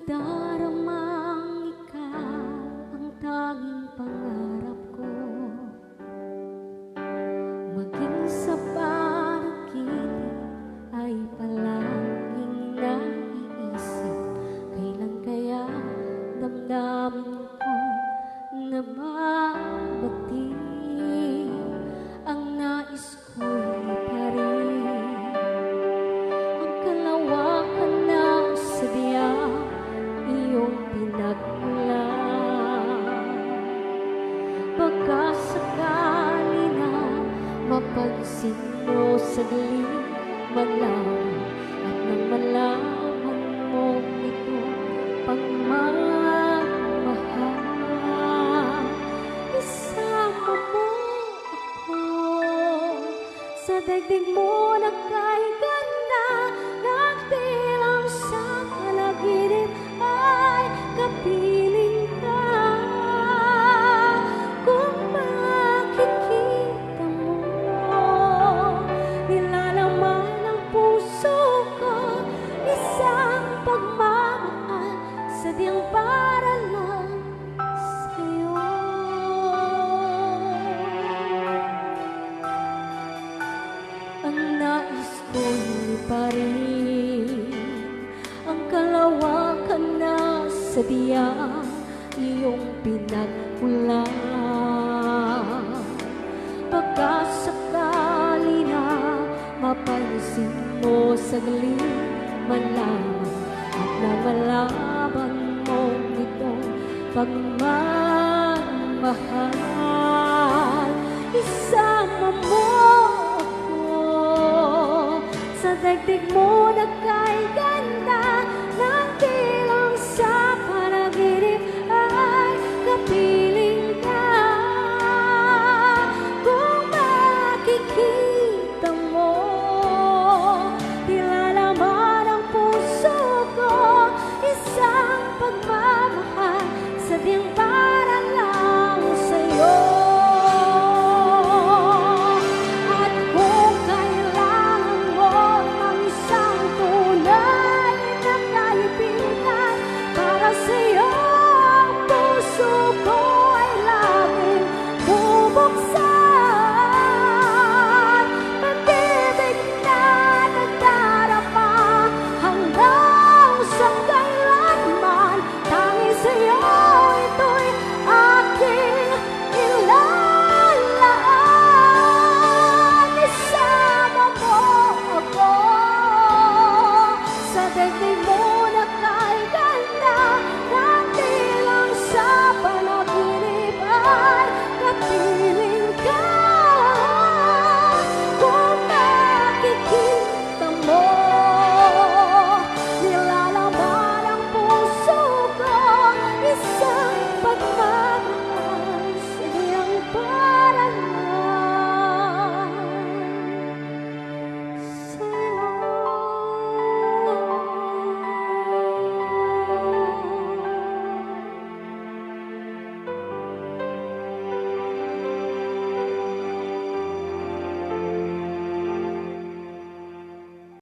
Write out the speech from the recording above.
daramang ikaw ang tanging pangarap ko. Maging sa panaginip ay palaging naiisip, kailan kaya damdamin ko'y nababati. Ang nais ko'y iparin ang kalawakan ng sadya iyong pinagmulan. Baka sakali na mapansin mo saglit man lang, at nang malaman mo ito pagmamahal, isama mo ako sa daigdig mo na kay ganda, nagtilang sa panaginip ay kapiling ka. Kung makikita mo, nilalaman ng puso ko isang pagmamahal, sadyang para lang sa'yo. Ang nais ko'y iparin ang kalawakan na sadya iyong pinagmulan. Baka sakali na mapansin mo saglit man lang, at na malaman mo itong pagmamahal, isama mo ako sa daigdig mo na kay